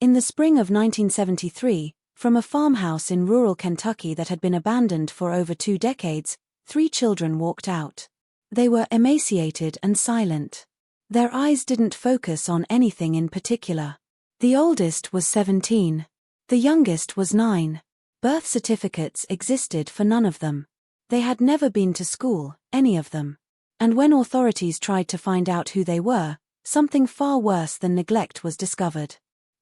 In the spring of 1973, from a farmhouse in rural Kentucky that had been abandoned for over 2 decades, 3 children walked out. They were emaciated and silent. Their eyes didn't focus on anything in particular. The oldest was 17. The youngest was 9. Birth certificates existed for none of them. They had never been to school, any of them. And when authorities tried to find out who they were, something far worse than neglect was discovered.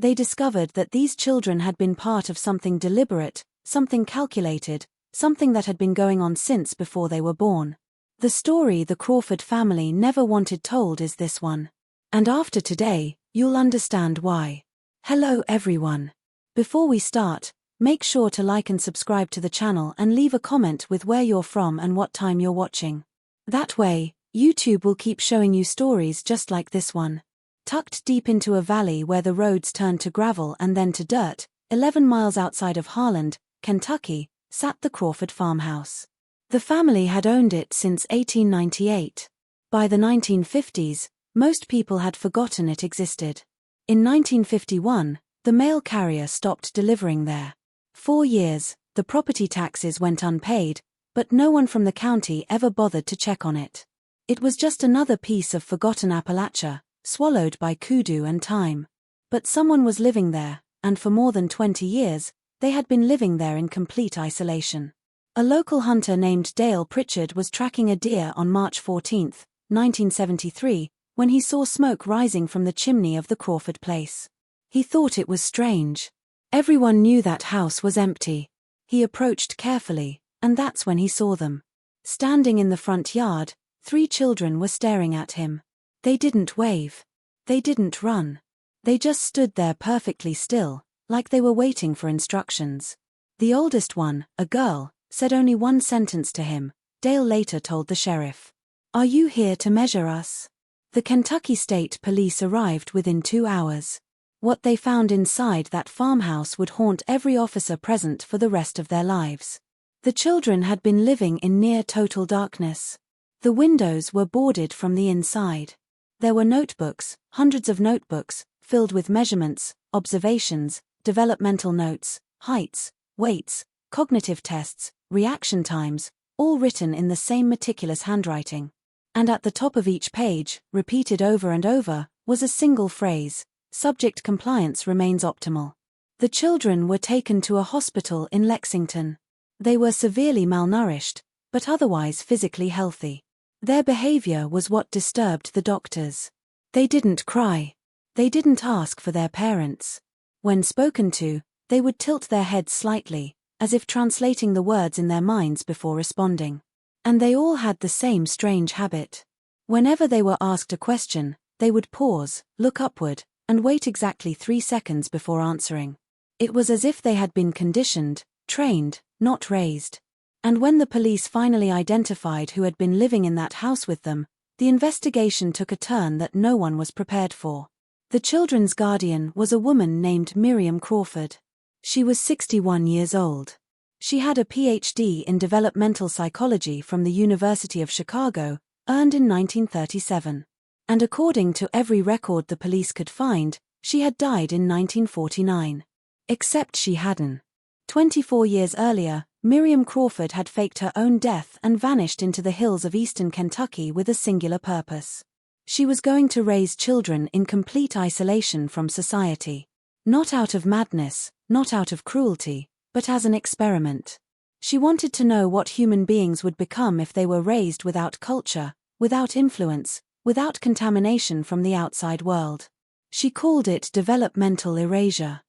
They discovered that these children had been part of something deliberate, something calculated, something that had been going on since before they were born. The story the Crawford family never wanted told is this one. And after today, you'll understand why. Hello everyone. Before we start, make sure to like and subscribe to the channel and leave a comment with where you're from and what time you're watching. That way, YouTube will keep showing you stories just like this one. Tucked deep into a valley where the roads turned to gravel and then to dirt, 11 miles outside of Hartland, Kentucky, sat the Crawford farmhouse. The family had owned it since 1898. By the 1950s, most people had forgotten it existed. In 1951, the mail carrier stopped delivering there. 4 years, the property taxes went unpaid, but no one from the county ever bothered to check on it. It was just another piece of forgotten Appalachia, swallowed by kudu and time. But someone was living there, and for more than 20 years, they had been living there in complete isolation. A local hunter named Dale Pritchard was tracking a deer on March 14, 1973, when he saw smoke rising from the chimney of the Crawford place. He thought it was strange. Everyone knew that house was empty. He approached carefully, and that's when he saw them. Standing in the front yard, 3 children were staring at him. They didn't wave. They didn't run. They just stood there perfectly still, like they were waiting for instructions. The oldest one, a girl, said only one sentence to him. Dale later told the sheriff. "Are you here to measure us?" The Kentucky State Police arrived within 2 hours. What they found inside that farmhouse would haunt every officer present for the rest of their lives. The children had been living in near total darkness. The windows were boarded from the inside. There were notebooks, hundreds of notebooks, filled with measurements, observations, developmental notes, heights, weights, cognitive tests, reaction times, all written in the same meticulous handwriting. And at the top of each page, repeated over and over, was a single phrase: "Subject compliance remains optimal." The children were taken to a hospital in Lexington. They were severely malnourished, but otherwise physically healthy. Their behavior was what disturbed the doctors. They didn't cry. They didn't ask for their parents. When spoken to, they would tilt their heads slightly, as if translating the words in their minds before responding. And they all had the same strange habit. Whenever they were asked a question, they would pause, look upward, and wait exactly 3 seconds before answering. It was as if they had been conditioned, trained, not raised. And when the police finally identified who had been living in that house with them, the investigation took a turn that no one was prepared for. The children's guardian was a woman named Miriam Crawford. She was 61 years old. She had a PhD in developmental psychology from the University of Chicago, earned in 1937. And according to every record the police could find, she had died in 1949. Except she hadn't. 24 years earlier, Miriam Crawford had faked her own death and vanished into the hills of eastern Kentucky with a singular purpose. She was going to raise children in complete isolation from society. Not out of madness, not out of cruelty, but as an experiment. She wanted to know what human beings would become if they were raised without culture, without influence, without contamination from the outside world. She called it developmental erasure.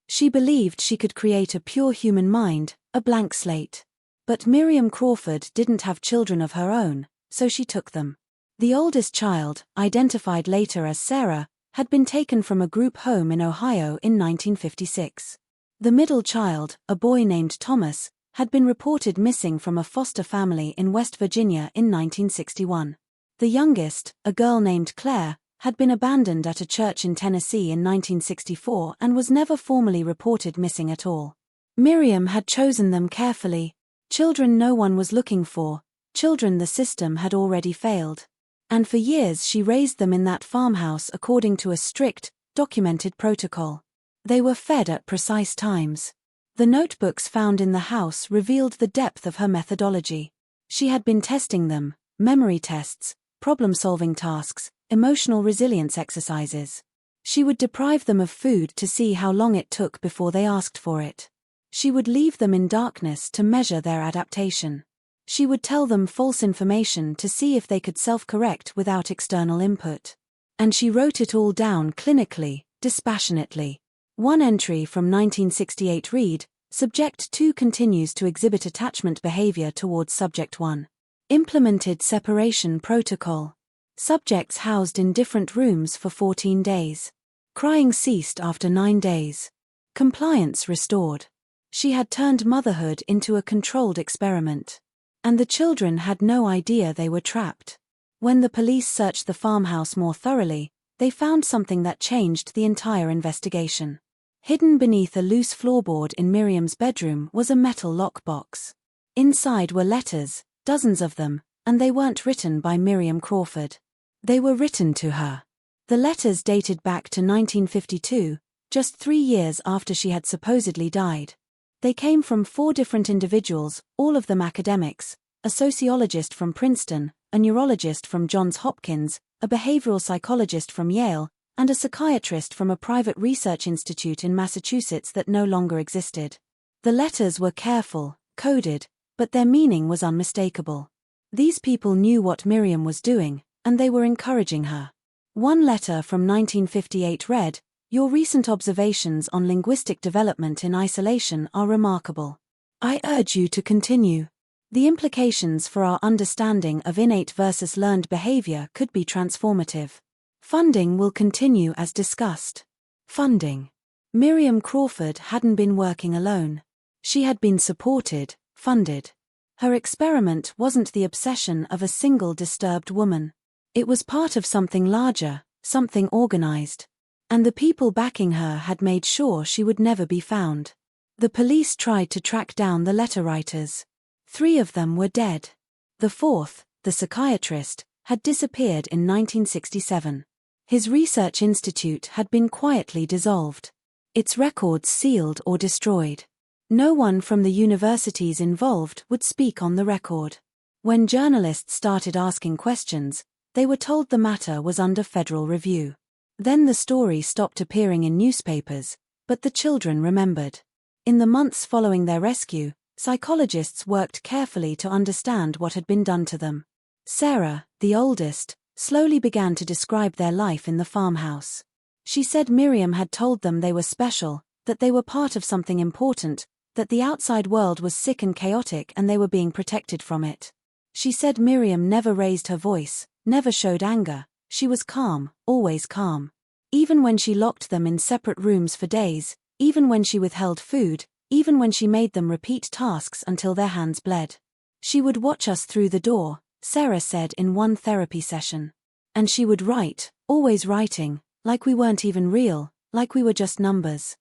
She believed she could create a pure human mind, a blank slate. But Miriam Crawford didn't have children of her own, so she took them. The oldest child, identified later as Sarah, had been taken from a group home in Ohio in 1956. The middle child, a boy named Thomas, had been reported missing from a foster family in West Virginia in 1961. The youngest, a girl named Claire, had been abandoned at a church in Tennessee in 1964 and was never formally reported missing at all. Miriam had chosen them carefully. Children no one was looking for, children the system had already failed. And for years she raised them in that farmhouse according to a strict, documented protocol. They were fed at precise times. The notebooks found in the house revealed the depth of her methodology. She had been testing them: memory tests, problem-solving tasks, emotional resilience exercises. She would deprive them of food to see how long it took before they asked for it. She would leave them in darkness to measure their adaptation. She would tell them false information to see if they could self-correct without external input. And she wrote it all down clinically, dispassionately. One entry from 1968 read, Subject 2 continues to exhibit attachment behavior towards Subject 1. Implemented separation protocol. Subjects housed in different rooms for 14 days. Crying ceased after 9 days. Compliance restored. She had turned motherhood into a controlled experiment. And the children had no idea they were trapped. When the police searched the farmhouse more thoroughly, they found something that changed the entire investigation. Hidden beneath a loose floorboard in Miriam's bedroom was a metal lockbox. Inside were letters, dozens of them, and they weren't written by Miriam Crawford. They were written to her. The letters dated back to 1952, just 3 years after she had supposedly died. They came from 4 different individuals, all of them academics: a sociologist from Princeton, a neurologist from Johns Hopkins, a behavioral psychologist from Yale, and a psychiatrist from a private research institute in Massachusetts that no longer existed. The letters were careful, coded, but their meaning was unmistakable. These people knew what Miriam was doing, and they were encouraging her. One letter from 1958 read, Your recent observations on linguistic development in isolation are remarkable. I urge you to continue. The implications for our understanding of innate versus learned behavior could be transformative. Funding will continue as discussed. Funding. Miriam Crawford hadn't been working alone. She had been supported, funded. Her experiment wasn't the obsession of a single disturbed woman. It was part of something larger, something organized. And the people backing her had made sure she would never be found. The police tried to track down the letter writers. 3 of them were dead. The 4th, the psychiatrist, had disappeared in 1967. His research institute had been quietly dissolved. Its records sealed or destroyed. No one from the universities involved would speak on the record. When journalists started asking questions, they were told the matter was under federal review. Then the story stopped appearing in newspapers, but the children remembered. In the months following their rescue, psychologists worked carefully to understand what had been done to them. Sarah, the oldest, slowly began to describe their life in the farmhouse. She said Miriam had told them they were special, that they were part of something important, that the outside world was sick and chaotic and they were being protected from it. She said Miriam never raised her voice, never showed anger. She was calm, always calm. Even when she locked them in separate rooms for days, even when she withheld food, even when she made them repeat tasks until their hands bled. She would watch us through the door, Sarah said in one therapy session. And she would write, always writing, like we weren't even real, like we were just numbers.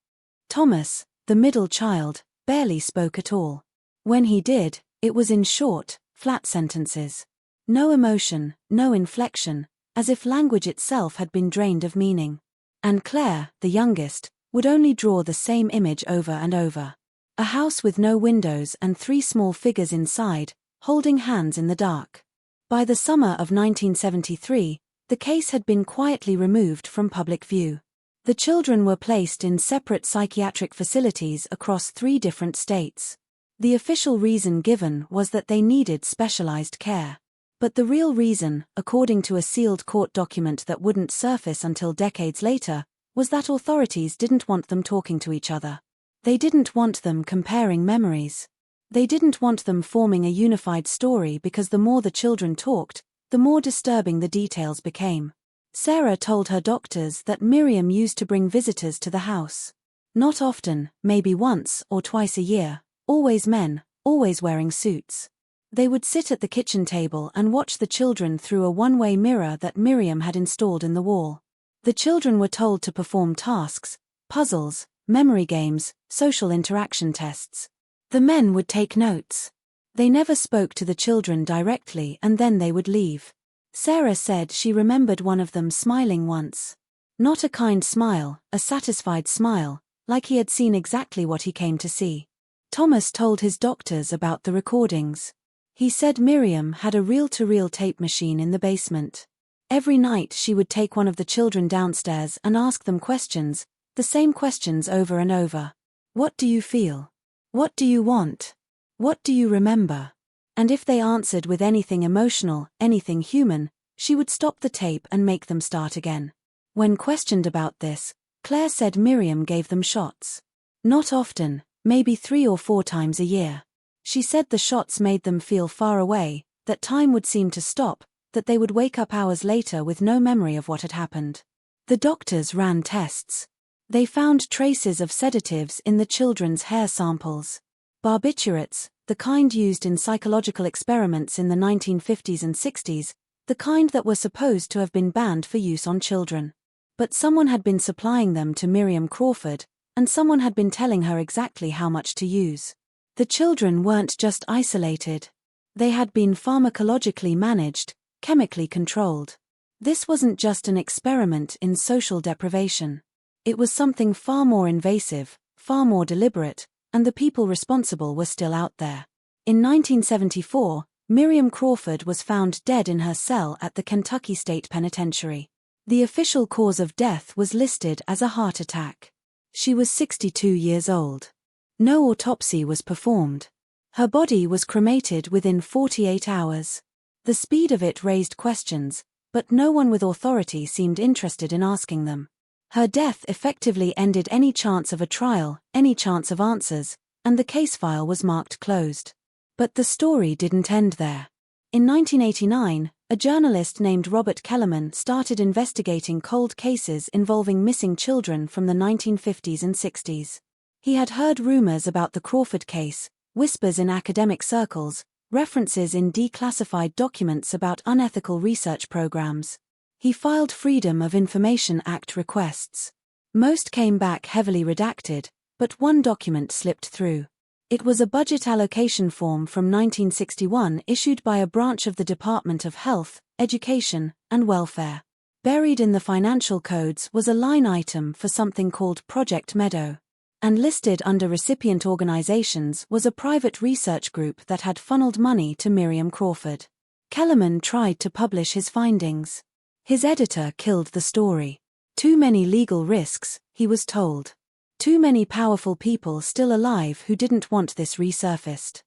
Thomas, the middle child, barely spoke at all. When he did, it was in short, flat sentences. No emotion, no inflection, as if language itself had been drained of meaning. And Claire, the youngest, would only draw the same image over and over. A house with no windows and 3 small figures inside, holding hands in the dark. By the summer of 1973, the case had been quietly removed from public view. The children were placed in separate psychiatric facilities across 3 different states. The official reason given was that they needed specialized care. But the real reason, according to a sealed court document that wouldn't surface until decades later, was that authorities didn't want them talking to each other. They didn't want them comparing memories. They didn't want them forming a unified story because the more the children talked, the more disturbing the details became. Sarah told her doctors that Miriam used to bring visitors to the house. Not often, maybe once or twice a year, always men, always wearing suits. They would sit at the kitchen table and watch the children through a one-way mirror that Miriam had installed in the wall. The children were told to perform tasks, puzzles, memory games, social interaction tests. The men would take notes. They never spoke to the children directly and then they would leave. Sarah said she remembered one of them smiling once. Not a kind smile, a satisfied smile, like he had seen exactly what he came to see. Thomas told his doctors about the recordings. He said Miriam had a reel-to-reel tape machine in the basement. Every night she would take one of the children downstairs and ask them questions, the same questions over and over. What do you feel? What do you want? What do you remember? And if they answered with anything emotional, anything human, she would stop the tape and make them start again. When questioned about this, Claire said Miriam gave them shots. Not often, maybe 3 or 4 times a year. She said the shots made them feel far away, that time would seem to stop, that they would wake up hours later with no memory of what had happened. The doctors ran tests. They found traces of sedatives in the children's hair samples. Barbiturates, the kind used in psychological experiments in the 1950s and 60s, the kind that were supposed to have been banned for use on children. But someone had been supplying them to Miriam Crawford, and someone had been telling her exactly how much to use. The children weren't just isolated. They had been pharmacologically managed, chemically controlled. This wasn't just an experiment in social deprivation. It was something far more invasive, far more deliberate, and the people responsible were still out there. In 1974, Miriam Crawford was found dead in her cell at the Kentucky State Penitentiary. The official cause of death was listed as a heart attack. She was 62 years old. No autopsy was performed. Her body was cremated within 48 hours. The speed of it raised questions, but no one with authority seemed interested in asking them. Her death effectively ended any chance of a trial, any chance of answers, and the case file was marked closed. But the story didn't end there. In 1989, a journalist named Robert Kellerman started investigating cold cases involving missing children from the 1950s and 60s. He had heard rumors about the Crawford case, whispers in academic circles, references in declassified documents about unethical research programs. He filed Freedom of Information Act requests. Most came back heavily redacted, but one document slipped through. It was a budget allocation form from 1961 issued by a branch of the Department of Health, Education, and Welfare. Buried in the financial codes was a line item for something called Project Meadow. And listed under recipient organizations was a private research group that had funneled money to Miriam Crawford. Kellerman tried to publish his findings. His editor killed the story. Too many legal risks, he was told. Too many powerful people still alive who didn't want this resurfaced.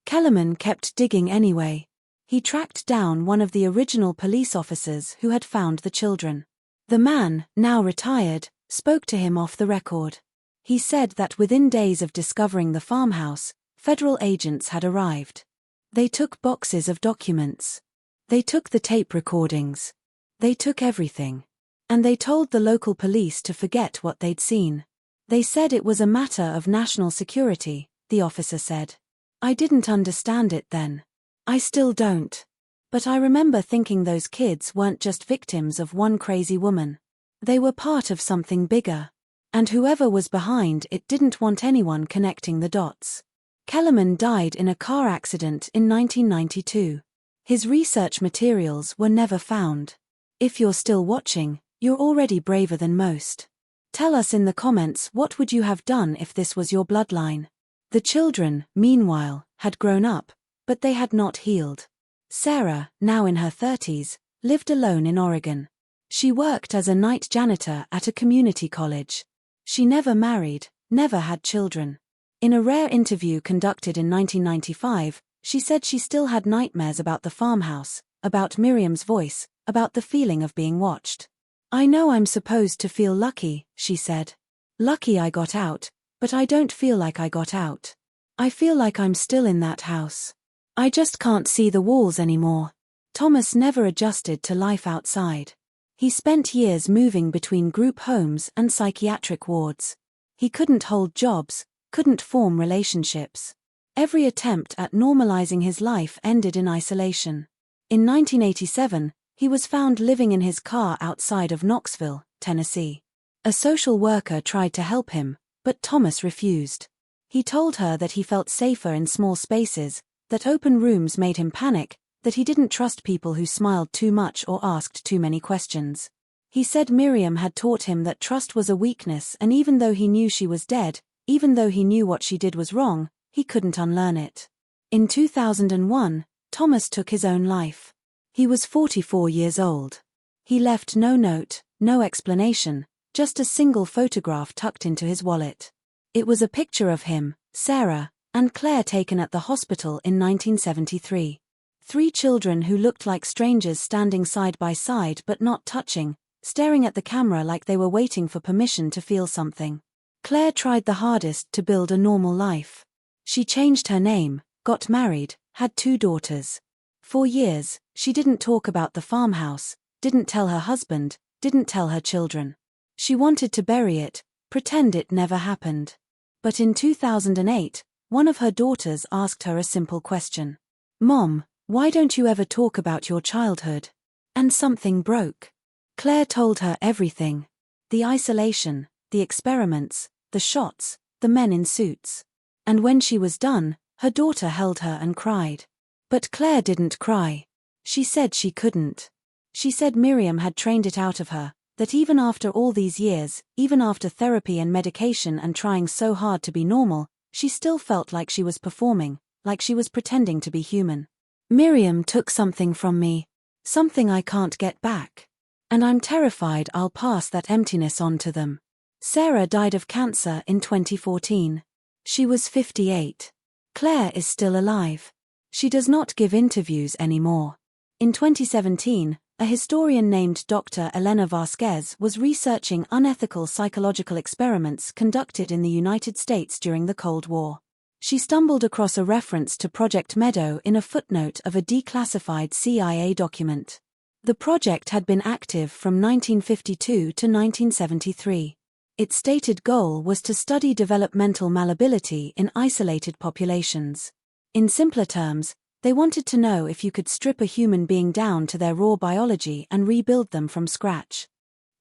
Kellerman kept digging anyway. He tracked down one of the original police officers who had found the children. The man, now retired, spoke to him off the record. He said that within days of discovering the farmhouse, federal agents had arrived. They took boxes of documents. They took the tape recordings. They took everything. And they told the local police to forget what they'd seen. They said it was a matter of national security, the officer said. I didn't understand it then. I still don't. But I remember thinking those kids weren't just victims of one crazy woman. They were part of something bigger. And whoever was behind it didn't want anyone connecting the dots. Kellerman died in a car accident in 1992. His research materials were never found. If you're still watching, you're already braver than most. Tell us in the comments what would you have done if this was your bloodline. The children, meanwhile, had grown up, but they had not healed. Sarah, now in her 30s, lived alone in Oregon. She worked as a night janitor at a community college. She never married, never had children. In a rare interview conducted in 1995, she said she still had nightmares about the farmhouse, about Miriam's voice, about the feeling of being watched. I know I'm supposed to feel lucky, she said. Lucky I got out, but I don't feel like I got out. I feel like I'm still in that house. I just can't see the walls anymore. Thomas never adjusted to life outside. He spent years moving between group homes and psychiatric wards. He couldn't hold jobs, couldn't form relationships. Every attempt at normalizing his life ended in isolation. In 1987, he was found living in his car outside of Knoxville, Tennessee. A social worker tried to help him, but Thomas refused. He told her that he felt safer in small spaces, that open rooms made him panic, that he didn't trust people who smiled too much or asked too many questions. He said Miriam had taught him that trust was a weakness, and even though he knew she was dead, even though he knew what she did was wrong, he couldn't unlearn it. In 2001, Thomas took his own life. He was 44 years old. He left no note, no explanation, just a single photograph tucked into his wallet. It was a picture of him, Sarah, and Claire taken at the hospital in 1973. 3 children who looked like strangers standing side by side but not touching, staring at the camera like they were waiting for permission to feel something. Claire tried the hardest to build a normal life. She changed her name, got married, had 2 daughters. For years, she didn't talk about the farmhouse, didn't tell her husband, didn't tell her children. She wanted to bury it, pretend it never happened. But in 2008, one of her daughters asked her a simple question. "Mom, why don't you ever talk about your childhood?" And something broke. Claire told her everything. The isolation, the experiments, the shots, the men in suits. And when she was done, her daughter held her and cried. But Claire didn't cry. She said she couldn't. She said Miriam had trained it out of her, that even after all these years, even after therapy and medication and trying so hard to be normal, she still felt like she was performing, like she was pretending to be human. "Miriam took something from me. Something I can't get back. And I'm terrified I'll pass that emptiness on to them." Sarah died of cancer in 2014. She was 58. Claire is still alive. She does not give interviews anymore. In 2017, a historian named Dr. Elena Vasquez was researching unethical psychological experiments conducted in the United States during the Cold War. She stumbled across a reference to Project Meadow in a footnote of a declassified CIA document. The project had been active from 1952 to 1973. Its stated goal was to study developmental malleability in isolated populations. In simpler terms, they wanted to know if you could strip a human being down to their raw biology and rebuild them from scratch.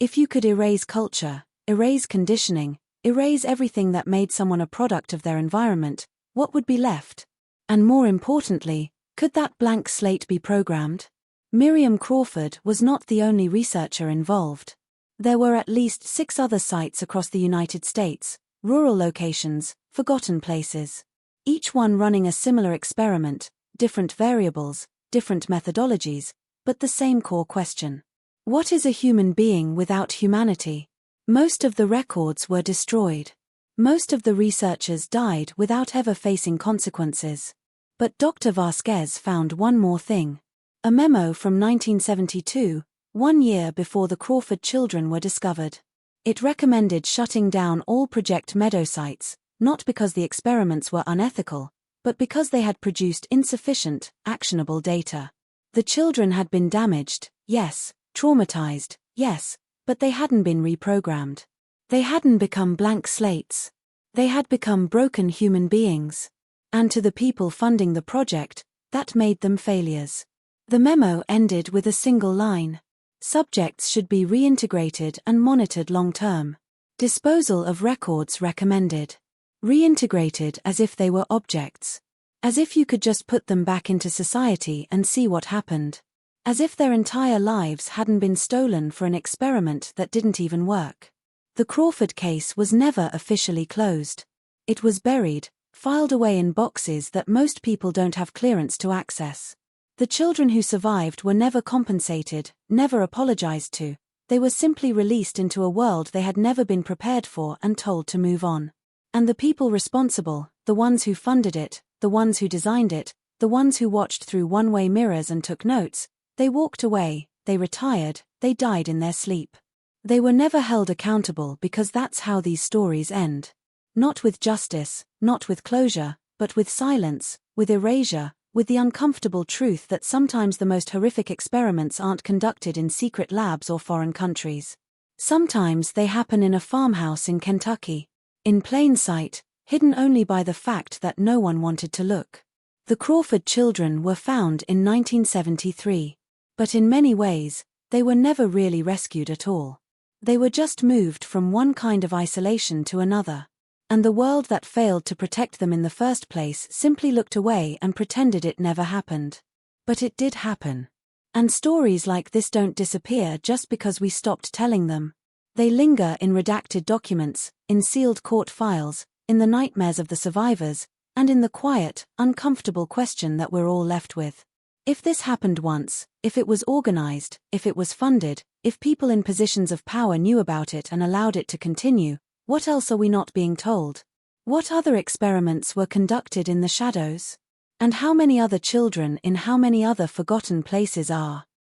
If you could erase culture, erase conditioning, erase everything that made someone a product of their environment, what would be left? And more importantly, could that blank slate be programmed? Miriam Crawford was not the only researcher involved. There were at least 6 other sites across the United States, rural locations, forgotten places. Each one running a similar experiment, different variables, different methodologies, but the same core question. What is a human being without humanity? Most of the records were destroyed. Most of the researchers died without ever facing consequences. But Dr. Vasquez found one more thing. A memo from 1972, 1 year before the Crawford children were discovered. It recommended shutting down all Project Meadow sites, not because the experiments were unethical, but because they had produced insufficient, actionable data. The children had been damaged, yes, traumatized, yes, but they hadn't been reprogrammed. They hadn't become blank slates. They had become broken human beings. And to the people funding the project, that made them failures. The memo ended with a single line. Subjects should be reintegrated and monitored long-term. Disposal of records recommended. Reintegrated as if they were objects. As if you could just put them back into society and see what happened. As if their entire lives hadn't been stolen for an experiment that didn't even work. The Crawford case was never officially closed. It was buried, filed away in boxes that most people don't have clearance to access. The children who survived were never compensated, never apologized to. They were simply released into a world they had never been prepared for and told to move on. And the people responsible, the ones who funded it, the ones who designed it, the ones who watched through one-way mirrors and took notes, they walked away, they retired, they died in their sleep. They were never held accountable because that's how these stories end. Not with justice, not with closure, but with silence, with erasure, with the uncomfortable truth that sometimes the most horrific experiments aren't conducted in secret labs or foreign countries. Sometimes they happen in a farmhouse in Kentucky. In plain sight, hidden only by the fact that no one wanted to look. The Crawford children were found in 1973. But in many ways, they were never really rescued at all. They were just moved from one kind of isolation to another. And the world that failed to protect them in the first place simply looked away and pretended it never happened. But it did happen. And stories like this don't disappear just because we stopped telling them. They linger in redacted documents, in sealed court files, in the nightmares of the survivors, and in the quiet, uncomfortable question that we're all left with. If this happened once, if it was organized, if it was funded, if people in positions of power knew about it and allowed it to continue, what else are we not being told? What other experiments were conducted in the shadows? And how many other children in how many other forgotten places are